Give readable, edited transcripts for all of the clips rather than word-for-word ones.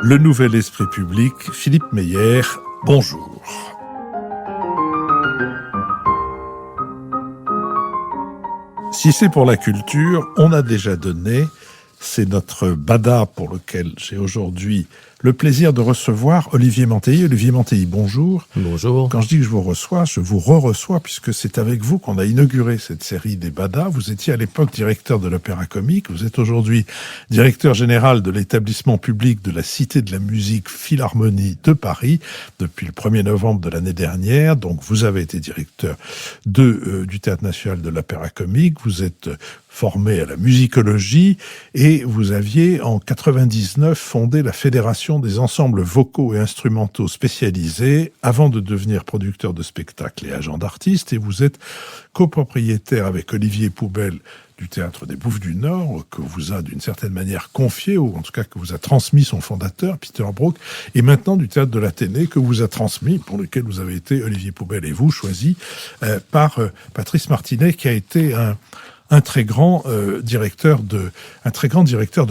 Le Nouvel Esprit Public, Philippe Meyer, bonjour. Si c'est pour la culture, on a déjà donné. C'est notre bada pour lequel j'ai aujourd'hui le plaisir de recevoir Olivier Mantelli. Olivier Mantelli, bonjour. Bonjour. Quand je dis que je vous reçois, je vous re-reçois puisque c'est avec vous qu'on a inauguré cette série des badas. Vous étiez à l'époque directeur de l'Opéra-Comique. Vous êtes aujourd'hui directeur général de l'établissement public de la Cité de la Musique Philharmonie de Paris depuis le 1er novembre de l'année dernière. Donc vous avez été directeur du Théâtre National de l'Opéra-Comique. Vous êtes formé à la musicologie et vous aviez en 99 fondé la Fédération des ensembles vocaux et instrumentaux spécialisés avant de devenir producteur de spectacles et agent d'artistes, et vous êtes copropriétaire avec Olivier Poubelle du Théâtre des Bouffes du Nord, que vous a d'une certaine manière confié, ou en tout cas que vous a transmis son fondateur, Peter Brook, et maintenant du Théâtre de l'Athénée, que vous a transmis, pour lequel vous avez été, Olivier Poubelle et vous, choisi par Patrice Martinet, qui a été un très grand directeur de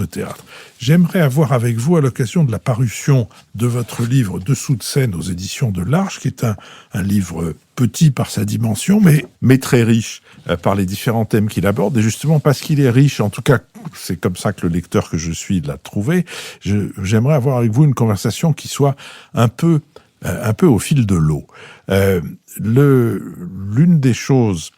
théâtre. J'aimerais avoir avec vous, à l'occasion de la parution de votre livre Dessous de scène aux éditions de l'Arche, qui est un livre petit par sa dimension, mais très riche par les différents thèmes qu'il aborde. Et justement, parce qu'il est riche, en tout cas, c'est comme ça que le lecteur que je suis l'a trouvé, j'aimerais avoir avec vous une conversation qui soit un peu au fil de l'eau. L'une des choses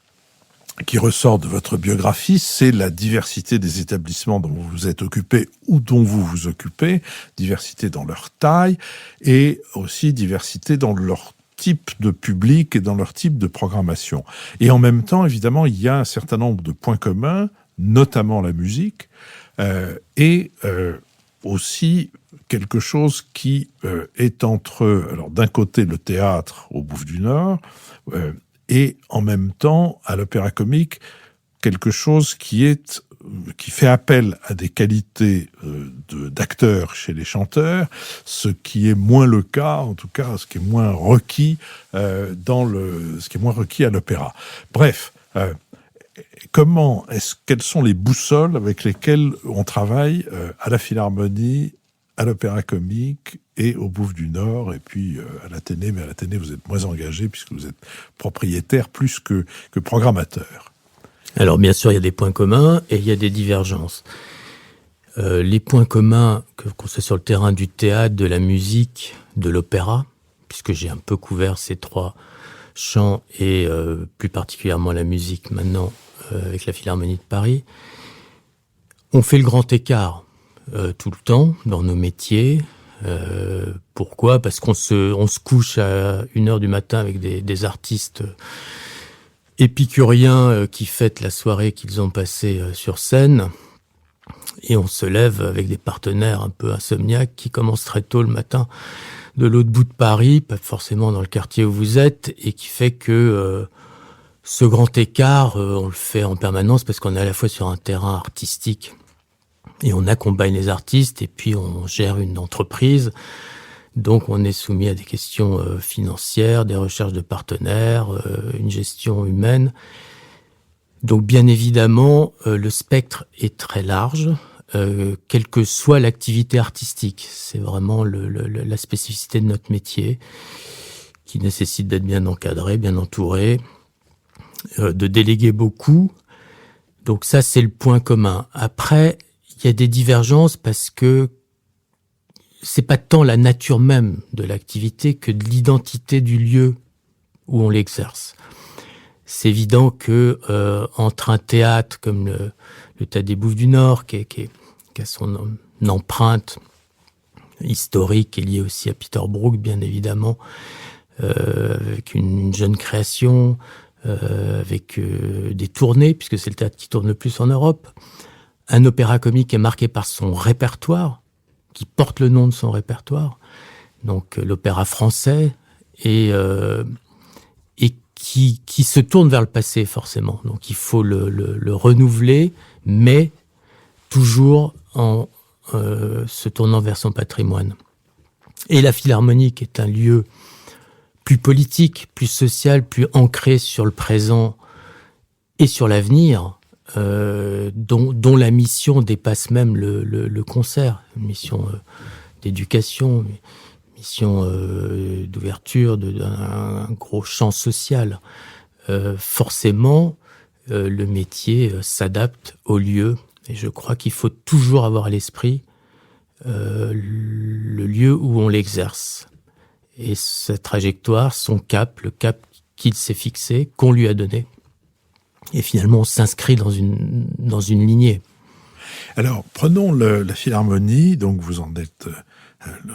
qui ressort de votre biographie, c'est la diversité des établissements dont vous vous êtes occupé ou dont vous vous occupez, diversité dans leur taille et aussi diversité dans leur type de public et dans leur type de programmation. Et en même temps, évidemment, il y a un certain nombre de points communs, notamment la musique, et aussi quelque chose qui est entre, alors d'un côté le théâtre au Bouffes du Nord, et en même temps, à l'Opéra-Comique, quelque chose qui fait appel à des qualités d'acteurs chez les chanteurs, ce qui est moins le cas, en tout cas, ce qui est moins requis à l'opéra. Bref, quelles sont les boussoles avec lesquelles on travaille à la Philharmonie, à l'Opéra-Comique et au Bouffes du Nord, et puis à l'Athénée, mais à l'Athénée vous êtes moins engagé puisque vous êtes propriétaire plus que programmateur. Alors bien sûr, il y a des points communs et il y a des divergences. Les points communs, qu'on soit sur le terrain du théâtre, de la musique, de l'opéra, puisque j'ai un peu couvert ces trois champs, et plus particulièrement la musique maintenant avec la Philharmonie de Paris, on fait le grand écart tout le temps dans nos métiers. Pourquoi ? Parce qu'on se couche à 1h du matin avec des artistes épicuriens qui fêtent la soirée qu'ils ont passée sur scène, et on se lève avec des partenaires un peu insomniaques qui commencent très tôt le matin de l'autre bout de Paris, pas forcément dans le quartier où vous êtes, et qui fait que ce grand écart, on le fait en permanence parce qu'on est à la fois sur un terrain artistique et on accompagne les artistes, et puis on gère une entreprise. Donc on est soumis à des questions financières, des recherches de partenaires, une gestion humaine. Donc bien évidemment, le spectre est très large, quelle que soit l'activité artistique. C'est vraiment la spécificité de notre métier, qui nécessite d'être bien encadré, bien entouré, de déléguer beaucoup. Donc ça, c'est le point commun. Après, il y a des divergences parce que c'est pas tant la nature même de l'activité que de l'identité du lieu où on l'exerce. C'est évident que entre un théâtre comme le Théâtre des Bouffes du Nord, qui a son empreinte historique et liée aussi à Peter Brook, bien évidemment, avec une jeune création, avec des tournées, puisque c'est le théâtre qui tourne le plus en Europe. Un opéra-comique est marqué par son répertoire, qui porte le nom de son répertoire, donc l'opéra français, et qui se tourne vers le passé, forcément. Donc il faut le renouveler, mais toujours en se tournant vers son patrimoine. Et la Philharmonie, qui est un lieu plus politique, plus social, plus ancré sur le présent et sur l'avenir, dont la mission dépasse même le concert, une mission d'éducation, mission d'ouverture d'un gros champ social. Forcément, le métier s'adapte au lieu. Et je crois qu'il faut toujours avoir à l'esprit le lieu où on l'exerce. Et sa trajectoire, son cap, le cap qu'il s'est fixé, qu'on lui a donné. Et finalement, on s'inscrit dans une lignée. Alors, prenons la Philharmonie, donc vous en êtes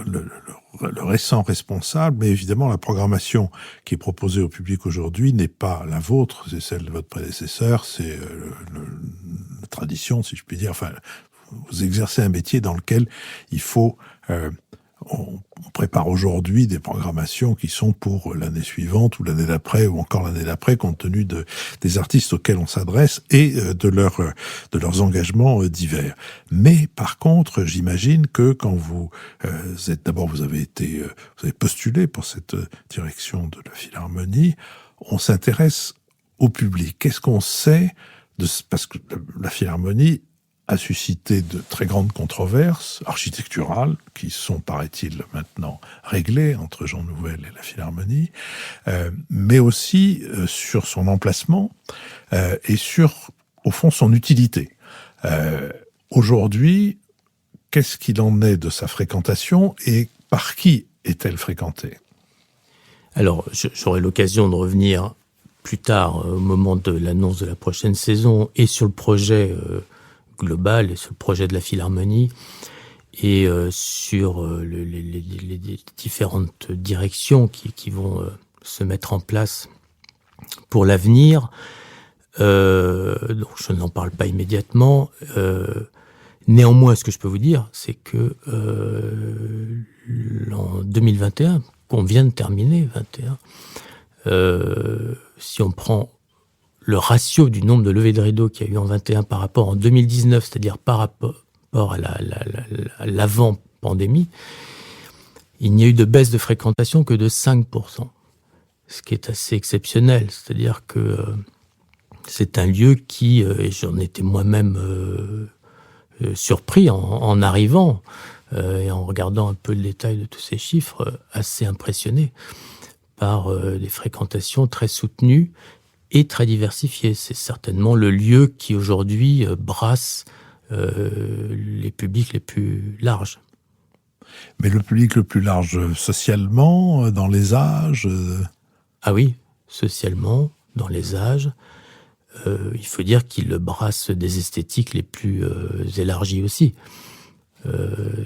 le récent responsable, mais évidemment, la programmation qui est proposée au public aujourd'hui n'est pas la vôtre, c'est celle de votre prédécesseur, c'est la tradition, si je puis dire. Enfin, vous exercez un métier dans lequel il faut... on prépare aujourd'hui des programmations qui sont pour l'année suivante ou l'année d'après ou encore l'année d'après, compte tenu des artistes auxquels on s'adresse et de leurs engagements divers. Mais par contre, j'imagine que quand vous êtes d'abord, vous avez postulé pour cette direction de la Philharmonie, on s'intéresse au public. Qu'est-ce qu'on sait parce que la Philharmonie a suscité de très grandes controverses architecturales qui sont, paraît-il, maintenant réglées entre Jean Nouvel et la Philharmonie, mais aussi sur son emplacement et sur, au fond, son utilité. Aujourd'hui, qu'est-ce qu'il en est de sa fréquentation et par qui est-elle fréquentée ? Alors, j'aurai l'occasion de revenir plus tard, au moment de l'annonce de la prochaine saison, et sur le projet global, et sur le projet de la Philharmonie, et sur les différentes directions qui vont se mettre en place pour l'avenir. Donc je n'en parle pas immédiatement. Néanmoins, ce que je peux vous dire, c'est que en 2021, qu'on vient de terminer, 21, si on prend le ratio du nombre de levées de rideaux qu'il y a eu en 21 par rapport en 2019, c'est-à-dire par rapport à l'avant-pandémie, il n'y a eu de baisse de fréquentation que de 5%, ce qui est assez exceptionnel. C'est-à-dire que c'est un lieu qui, et j'en étais moi-même surpris en arrivant et en regardant un peu le détail de tous ces chiffres, assez impressionné par des fréquentations très soutenues et très diversifiées. C'est certainement le lieu qui aujourd'hui brasse les publics les plus larges. Mais le public le plus large socialement, dans les âges Ah oui, socialement, dans les âges. Il faut dire qu'il brasse des esthétiques les plus élargies aussi.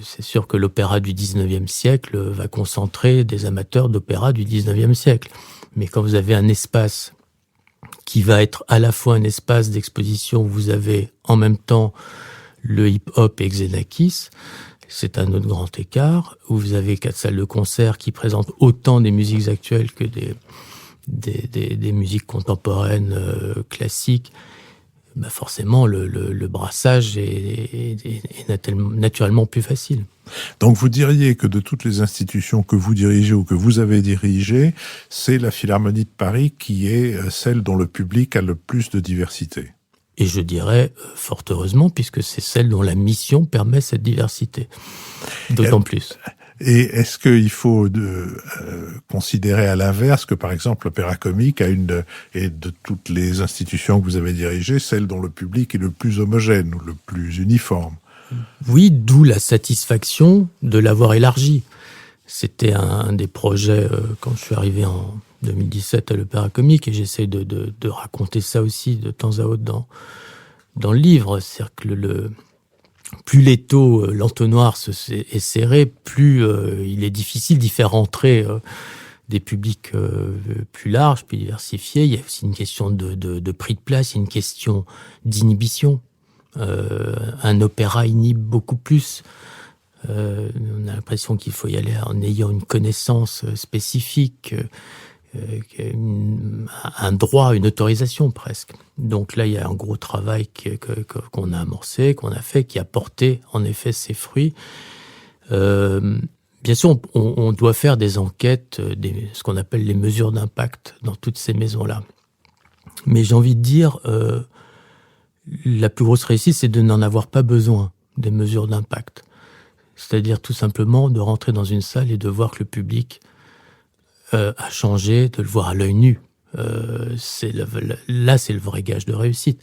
C'est sûr que l'opéra du 19e siècle va concentrer des amateurs d'opéra du 19e siècle. Mais quand vous avez un espace qui va être à la fois un espace d'exposition où vous avez en même temps le hip-hop et Xenakis, c'est un autre grand écart, où vous avez 4 salles de concert qui présentent autant des musiques actuelles que des musiques contemporaines classiques. Bah forcément, le brassage est naturellement plus facile. Donc vous diriez que de toutes les institutions que vous dirigez ou que vous avez dirigées, c'est la Philharmonie de Paris qui est celle dont le public a le plus de diversité. Et je dirais fort heureusement, puisque c'est celle dont la mission permet cette diversité. D'autant plus. Et est-ce qu'il faut considérer à l'inverse que, par exemple, l'Opéra Comique et de toutes les institutions que vous avez dirigées, celle dont le public est le plus homogène ou le plus uniforme? Oui, d'où la satisfaction de l'avoir élargi. C'était un des projets, quand je suis arrivé en 2017 à l'Opéra Comique, et j'essaie de raconter ça aussi de temps à autre dans le livre. C'est-à-dire que plus l'étau, l'entonnoir est serré, plus il est difficile d'y faire entrer des publics plus larges, plus diversifiés. Il y a aussi une question de prix de place, il y a une question d'inhibition. Un opéra inhibe beaucoup plus. On a l'impression qu'il faut y aller en ayant une connaissance spécifique, un droit, une autorisation presque. Donc là, il y a un gros travail qu'on a amorcé, qu'on a fait, qui a porté en effet ses fruits. Bien sûr, on doit faire des enquêtes, ce qu'on appelle les mesures d'impact dans toutes ces maisons-là. Mais j'ai envie de dire, la plus grosse réussite, c'est de n'en avoir pas besoin des mesures d'impact. C'est-à-dire tout simplement de rentrer dans une salle et de voir que le public a changé, de le voir à l'œil nu. Là, c'est le vrai gage de réussite.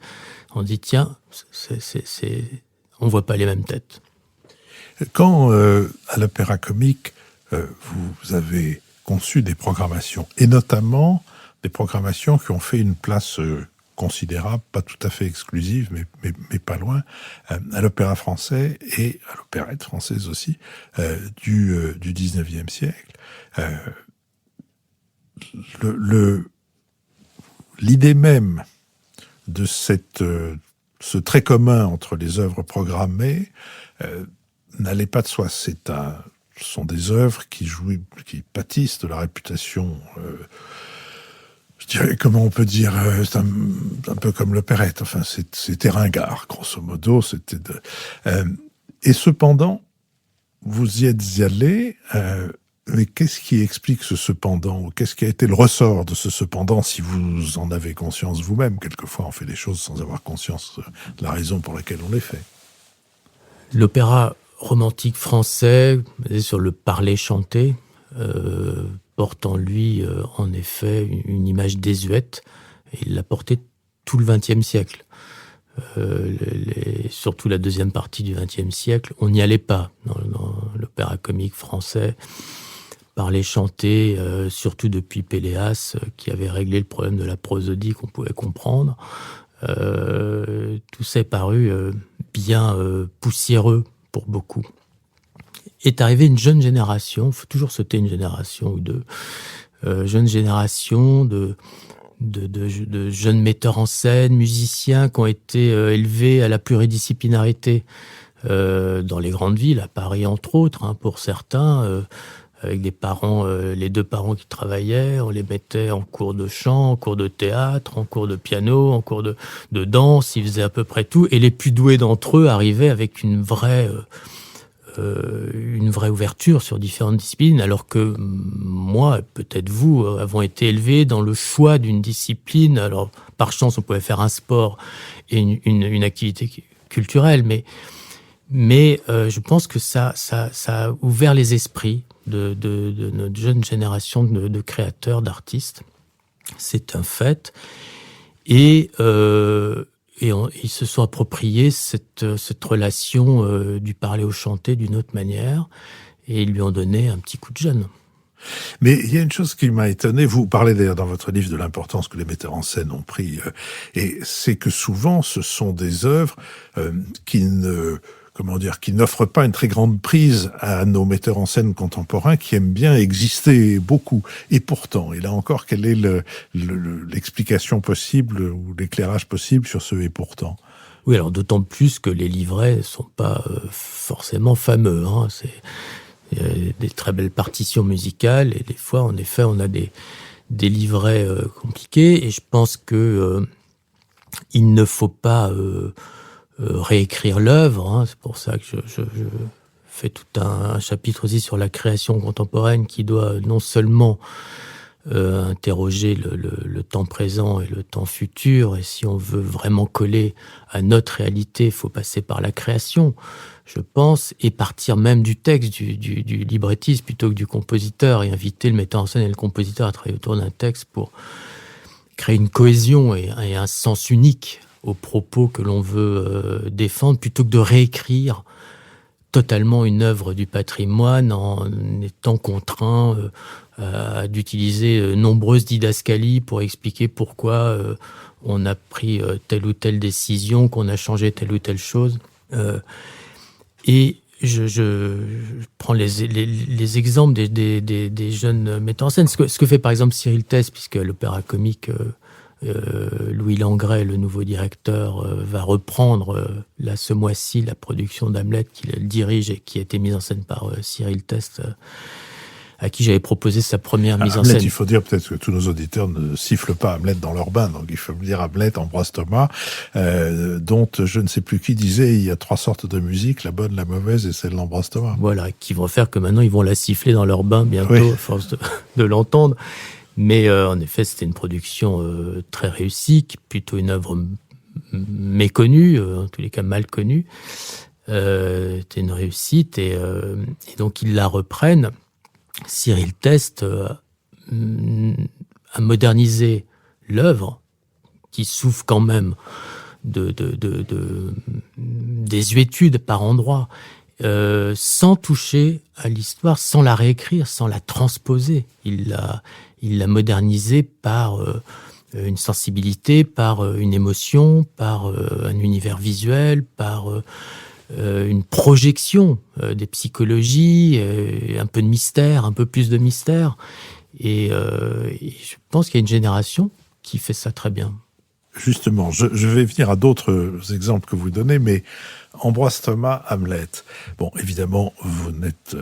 On dit, tiens, on voit pas les mêmes têtes. Quand, à l'Opéra Comique, vous avez conçu des programmations, et notamment des programmations qui ont fait une place considérable, pas tout à fait exclusive, mais pas loin, à l'Opéra français et à l'opérette française aussi, du 19e siècle. L'idée même de ce trait commun entre les œuvres programmées n'allait pas de soi. Ce sont des œuvres qui pâtissent de la réputation, je dirais, comment on peut dire, c'est un peu comme l'opérette. Enfin, c'était ringard, grosso modo. Et cependant, vous y êtes allé. Mais qu'est-ce qui explique ce cependant, ou qu'est-ce qui a été le ressort de ce cependant, si vous en avez conscience vous-même? Quelquefois, on fait des choses sans avoir conscience de la raison pour laquelle on les fait. L'opéra romantique français, basé sur le parler chanté, porte en lui, en effet, une image désuète, et il l'a porté tout le XXe siècle. Surtout la deuxième partie du XXe siècle, on n'y allait pas dans l'opéra comique français. Parler chanté, surtout depuis Péléas, qui avait réglé le problème de la prosodie qu'on pouvait comprendre. Tout ça est paru bien poussiéreux pour beaucoup. Est arrivée une jeune génération, il faut toujours sauter une génération ou deux, jeune génération de jeunes metteurs en scène, musiciens qui ont été élevés à la pluridisciplinarité dans les grandes villes, à Paris entre autres, pour certains, avec des parents, les deux parents qui travaillaient, on les mettait en cours de chant, en cours de théâtre, en cours de piano, en cours de danse, ils faisaient à peu près tout, et les plus doués d'entre eux arrivaient avec une vraie ouverture sur différentes disciplines, alors que moi, peut-être vous, avons été élevés dans le choix d'une discipline. Alors, par chance, on pouvait faire un sport et une activité culturelle, mais je pense que ça a ouvert les esprits de notre jeune génération de créateurs, d'artistes. C'est un fait. Et ils se sont appropriés cette relation du parler au chanté d'une autre manière, et ils lui ont donné un petit coup de jeune. Mais il y a une chose qui m'a étonné, vous parlez d'ailleurs dans votre livre de l'importance que les metteurs en scène ont pris, et c'est que souvent ce sont des œuvres qui n'offrent pas une très grande prise à nos metteurs en scène contemporains qui aiment bien exister beaucoup. Et pourtant, et là encore, quelle est l'explication possible ou l'éclairage possible sur ce « et pourtant » ? Oui, alors d'autant plus que les livrets ne sont pas forcément fameux. C'est des très belles partitions musicales, et des fois, en effet, on a des livrets compliqués, et je pense que il ne faut pas réécrire l'œuvre. C'est pour ça que je fais tout un chapitre aussi sur la création contemporaine qui doit non seulement interroger le temps présent et le temps futur, et si on veut vraiment coller à notre réalité, il faut passer par la création, je pense, et partir même du texte, du librettiste plutôt que du compositeur, et inviter le metteur en scène et le compositeur à travailler autour d'un texte pour créer une cohésion et un sens unique aux propos que l'on veut défendre, plutôt que de réécrire totalement une œuvre du patrimoine en étant contraint d'utiliser nombreuses didascalies pour expliquer pourquoi on a pris telle ou telle décision, qu'on a changé telle ou telle chose. Et je prends les exemples des jeunes metteurs en scène. Ce que fait par exemple Cyril Teste, puisque l'opéra comique Louis Langret, le nouveau directeur, va reprendre là ce mois-ci la production d'Hamlet qu'il dirige et qui a été mise en scène par Cyril Teste, à qui j'avais proposé sa première mise en scène. Il faut dire peut-être que tous nos auditeurs ne sifflent pas Hamlet dans leur bain, donc il faut dire Hamlet, Ambroise Thomas, dont je ne sais plus qui disait il y a 3 sortes de musique, la bonne, la mauvaise et celle d'Ambroise Thomas. Voilà, qui vont faire que maintenant ils vont la siffler dans leur bain bientôt, oui, à force de l'entendre. Mais en effet, c'était une production très réussie, plutôt une œuvre méconnue, en tous les cas mal connue. C'était une réussite et donc ils la reprennent. Cyril Teste a modernisé l'œuvre qui souffre quand même de désuétude par endroits, sans toucher à l'histoire, sans la réécrire, sans la transposer. Il l'a modernisée par une sensibilité, par une émotion, par un univers visuel, par une projection des psychologies, un peu de mystère, un peu plus de mystère. Et je pense qu'il y a une génération qui fait ça très bien. Justement, je vais venir à d'autres exemples que vous donnez, mais Ambroise Thomas, Hamlet. Bon, évidemment, vous êtes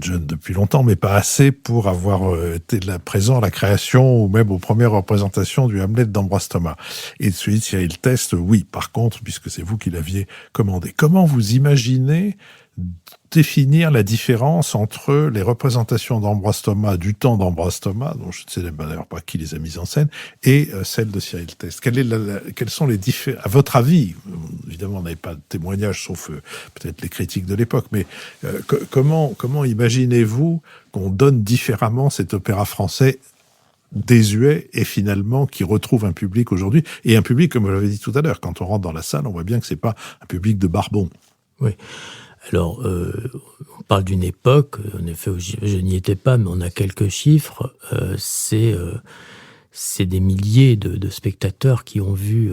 jeune depuis longtemps, mais pas assez pour avoir été présent à la création ou même aux premières représentations du Hamlet d'Ambroise Thomas. Et celui de Cyril Teste, oui, par contre, puisque c'est vous qui l'aviez commandé. Comment vous imaginez définir la différence entre les représentations d'Ambroise Thomas, du temps d'Ambroise Thomas, dont je ne sais d'ailleurs pas qui les a mises en scène, et celle de Cyril Teste? Quelles sont les différences, à votre avis? Évidemment, on n'avait pas de témoignages, sauf peut-être les critiques de l'époque, mais comment imaginez-vous qu'on donne différemment cet opéra français désuet et finalement qui retrouve un public aujourd'hui, et un public, comme vous l'avez dit tout à l'heure, quand on rentre dans la salle, on voit bien que c'est pas un public de barbons. Oui. Alors, on parle d'une époque, en effet, je n'y étais pas, mais on a quelques chiffres. C'est des milliers de spectateurs qui ont vu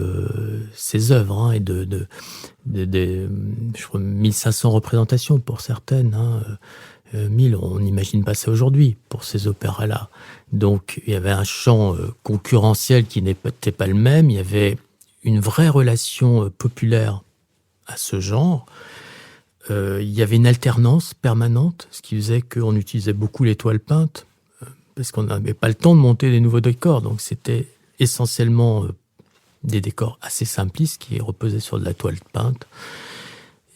ces œuvres, hein, et je crois 1500 représentations pour certaines. 1000, on n'imagine pas ça aujourd'hui pour ces opéras-là. Donc, il y avait un champ concurrentiel qui n'était pas le même. Il y avait une vraie relation populaire à ce genre. Il y avait une alternance permanente, ce qui faisait qu'on utilisait beaucoup les toiles peintes, parce qu'on n'avait pas le temps de monter des nouveaux décors. Donc c'était essentiellement des décors assez simplistes qui reposaient sur de la toile peinte.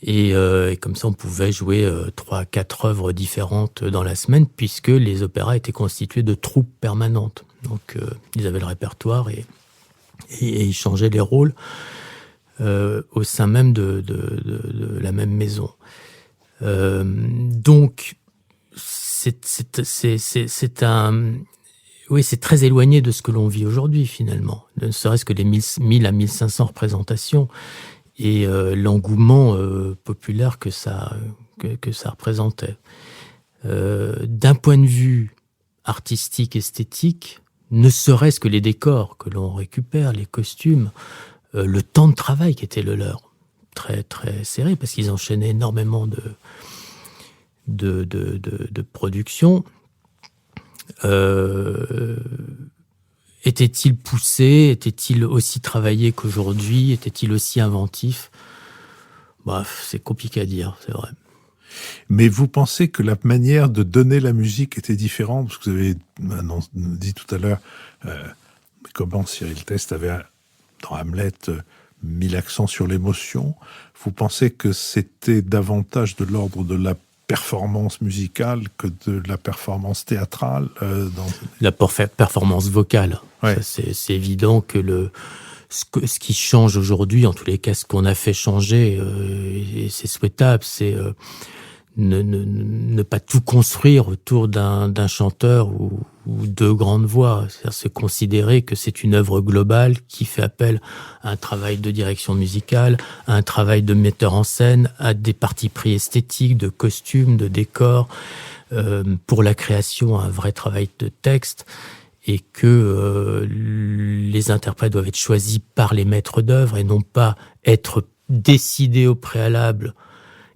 Et comme ça, on pouvait jouer 3 à 4 œuvres différentes dans la semaine, puisque les opéras étaient constitués de troupes permanentes. Donc ils avaient le répertoire et ils changeaient les rôles au sein même de la même maison. Donc, c'est très éloigné de ce que l'on vit aujourd'hui, finalement. Ne serait-ce que les 1000 à 1500 représentations et l'engouement populaire que ça représentait. D'un point de vue artistique, esthétique, ne serait-ce que les décors que l'on récupère, les costumes, le temps de travail qui était le leur, très très serré, parce qu'ils enchaînaient énormément de production. Était-il poussé? Était-il aussi travaillé qu'aujourd'hui? Était-il aussi inventif? Bref, c'est compliqué à dire, c'est vrai. Mais vous pensez que la manière de donner la musique était différente? Parce que vous avez dit tout à l'heure comment Cyril Teste avait, dans Hamlet, mis l'accent sur l'émotion. Vous pensez que c'était davantage de l'ordre de la performance musicale que de la performance théâtrale La performance vocale. Ouais. C'est évident que ce qui change aujourd'hui, en tous les cas, ce qu'on a fait changer, et c'est souhaitable, c'est ne pas tout construire autour d'un chanteur ou deux grandes voix. C'est-à-dire se considérer que c'est une œuvre globale qui fait appel à un travail de direction musicale, à un travail de metteur en scène, à des partis pris esthétiques, de costumes, de décors, pour la création, un vrai travail de texte, et que les interprètes doivent être choisis par les maîtres d'œuvre et non pas être décidés au préalable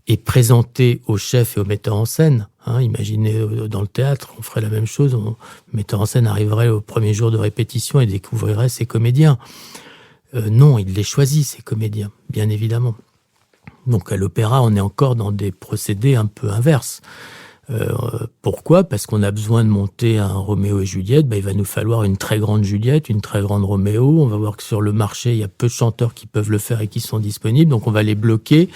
et présenté au chef et au metteur en scène. Imaginez dans le théâtre, on ferait la même chose. Le metteur en scène arriverait au premier jour de répétition et découvrirait ses comédiens. Non, il les choisit, ces comédiens, bien évidemment. Donc à l'opéra, on est encore dans des procédés un peu inverses. Pourquoi ? Parce qu'on a besoin de monter un Roméo et Juliette. Il va nous falloir une très grande Juliette, une très grande Roméo. On va voir que sur le marché, il y a peu de chanteurs qui peuvent le faire et qui sont disponibles. Donc on va les bloquer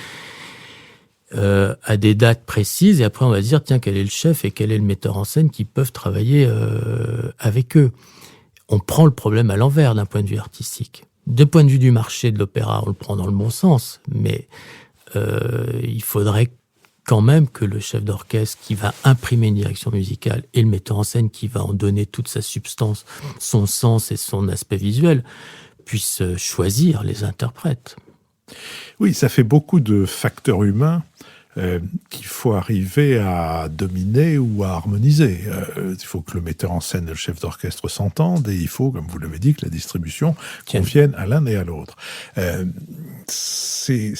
à des dates précises, et après on va dire, tiens, quel est le chef et quel est le metteur en scène qui peuvent travailler avec eux. On prend le problème à l'envers d'un point de vue artistique. D'un point de vue du marché de l'opéra, on le prend dans le bon sens, mais il faudrait quand même que le chef d'orchestre qui va imprimer une direction musicale et le metteur en scène qui va en donner toute sa substance, son sens et son aspect visuel, puissent choisir les interprètes. Oui, ça fait beaucoup de facteurs humains qu'il faut arriver à dominer ou à harmoniser. Il faut que le metteur en scène et le chef d'orchestre s'entendent et il faut, comme vous l'avez dit, que la distribution convienne à l'un et à l'autre. C'est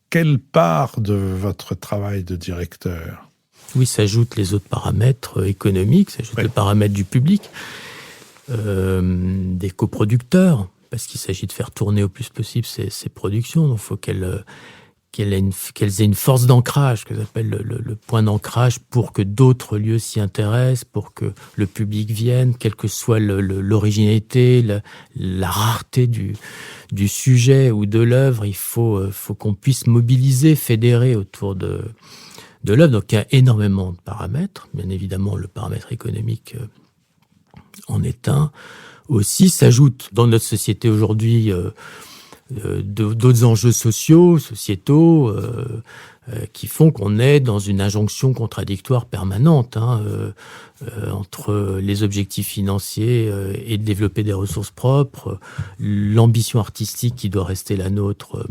quelle part de votre travail de directeur ? Oui, s'ajoutent les autres paramètres économiques, s'ajoutent les paramètres du public, des coproducteurs, parce qu'il s'agit de faire tourner au plus possible ces productions. Donc, il faut qu'elles aient une force d'ancrage, que j'appelle le point d'ancrage, pour que d'autres lieux s'y intéressent, pour que le public vienne, quelle que soit l'originalité, la rareté du sujet ou de l'œuvre. Il faut qu'on puisse mobiliser, fédérer autour de l'œuvre. Donc il y a énormément de paramètres. Bien évidemment, le paramètre économique en est un. Aussi s'ajoutent dans notre société aujourd'hui d'autres enjeux sociétaux, qui font qu'on est dans une injonction contradictoire permanente entre les objectifs financiers et de développer des ressources propres, l'ambition artistique qui doit rester la nôtre,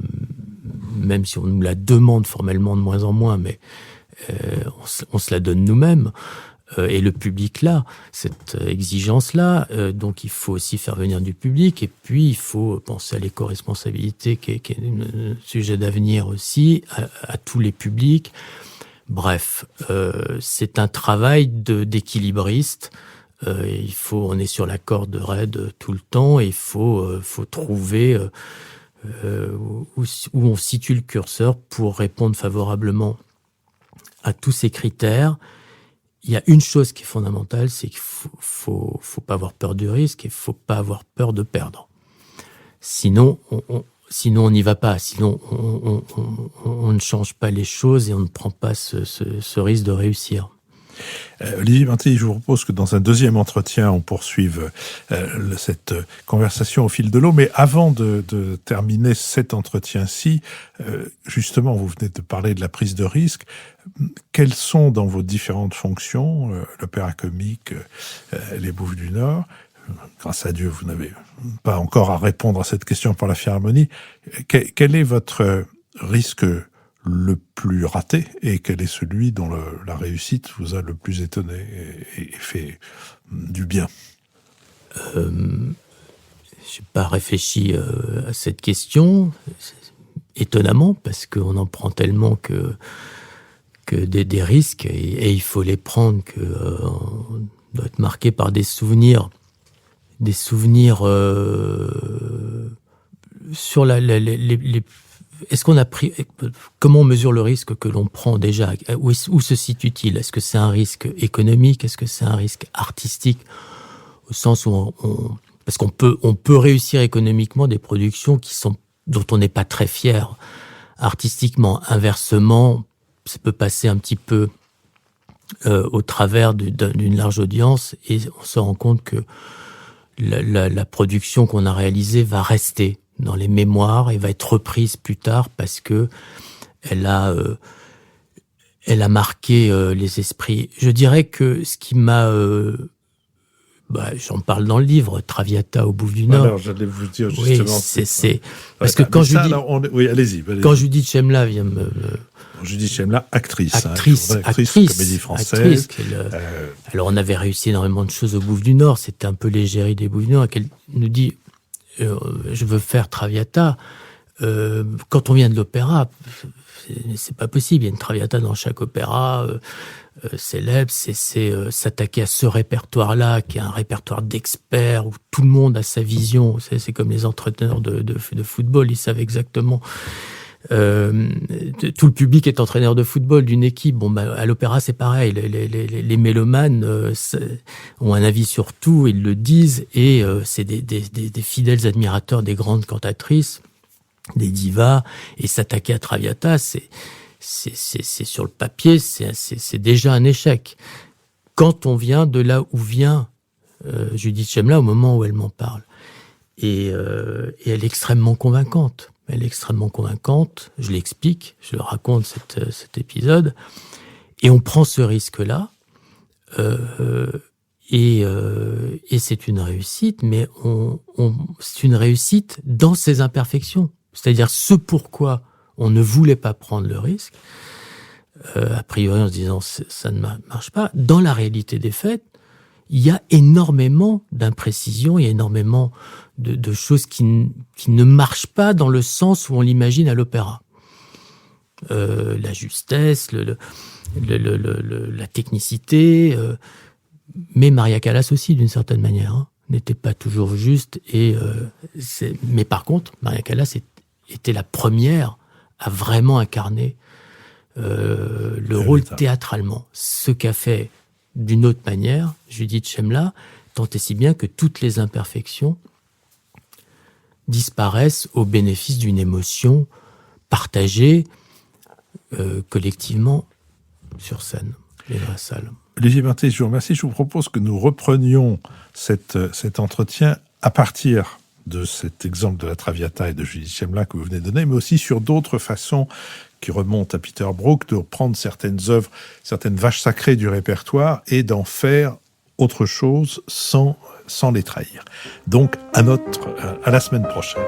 même si on nous la demande formellement de moins en moins, mais on se la donne nous-mêmes. Et le public là, cette exigence-là, donc il faut aussi faire venir du public, et puis il faut penser à l'éco-responsabilité qui est un sujet d'avenir aussi, à tous les publics. Bref, c'est un travail d'équilibriste. On est sur la corde raide tout le temps, et il faut trouver où on situe le curseur pour répondre favorablement à tous ces critères. Il y a une chose qui est fondamentale, c'est qu'il faut pas avoir peur du risque et il faut pas avoir peur de perdre. Sinon, on n'y va pas. Sinon, on ne change pas les choses et on ne prend pas ce risque de réussir. Olivier Mantilly, je vous propose que dans un deuxième entretien, on poursuive cette conversation au fil de l'eau. Mais avant de terminer cet entretien-ci, justement, vous venez de parler de la prise de risque. Quelles sont dans vos différentes fonctions, l'Opéra Comique, les Bouffes du Nord, grâce à Dieu, vous n'avez pas encore à répondre à cette question pour la Philharmonie, quel est votre risque le plus raté et quel est celui dont la réussite vous a le plus étonné et fait du bien? Je n'ai pas réfléchi à cette question, étonnamment, parce qu'on en prend tellement que des risques, et il faut les prendre, on doit être marqué par des souvenirs sur est-ce qu'on a pris, comment on mesure le risque que l'on prend déjà? Où se situe-t-il? Est-ce que c'est un risque économique? Est-ce que c'est un risque artistique? Au sens où parce qu'on peut réussir économiquement des productions dont on n'est pas très fier artistiquement. Inversement, ça peut passer un petit peu au travers d'une large audience, et on se rend compte que la production qu'on a réalisée va rester dans les mémoires et va être reprise plus tard parce que elle a marqué les esprits. Je dirais que ce qui m'a j'en parle dans le livre, Traviata aux Bouffes du Nord. Alors, j'allais vous dire justement. Oui, parce que quand oui, allez-y. Quand Judith Chemla vient Judith Chemla, actrice, comédie française. Alors, on avait réussi énormément de choses aux Bouffes du Nord. C'était un peu l'égérie des Bouffes du Nord. Elle nous dit, je veux faire Traviata. Quand on vient de l'opéra, c'est pas possible. Il y a une Traviata dans chaque opéra célèbre. C'est s'attaquer à ce répertoire-là, qui est un répertoire d'experts, où tout le monde a sa vision. C'est comme les entraîneurs de football. Ils savent exactement. Tout le public est entraîneur de football d'une équipe. À l'opéra, c'est pareil. Les mélomanes ont un avis sur tout, ils le disent, et c'est des fidèles admirateurs des grandes cantatrices, des divas, et s'attaquer à Traviata, c'est sur le papier, c'est déjà un échec. Quand on vient de là où vient Judith Chemla au moment où elle m'en parle, et elle est extrêmement convaincante. Elle est extrêmement convaincante. Je l'explique, je le raconte cet épisode. Et on prend ce risque-là. Et c'est une réussite, mais c'est une réussite dans ses imperfections. C'est-à-dire ce pourquoi on ne voulait pas prendre le risque, a priori en se disant ça ne marche pas. Dans la réalité des faits, il y a énormément d'imprécisions, il y a énormément de choses qui ne marchent pas dans le sens où on l'imagine à l'opéra. La justesse, la technicité, mais Maria Callas aussi, d'une certaine manière, n'était pas toujours juste. Mais par contre, Maria Callas était la première à vraiment incarner le rôle théâtralement. Ce qu'a fait d'une autre manière Judith Chemla, tant et si bien que toutes les imperfections disparaissent au bénéfice d'une émotion partagée collectivement sur scène et dans la salle. Olivier Berthet, je vous remercie. Je vous propose que nous reprenions cet entretien à partir de cet exemple de la Traviata et de Judith Chemla que vous venez de donner, mais aussi sur d'autres façons qui remontent à Peter Brook, de reprendre certaines œuvres, certaines vaches sacrées du répertoire et d'en faire autre chose sans les trahir. Donc, à la semaine prochaine.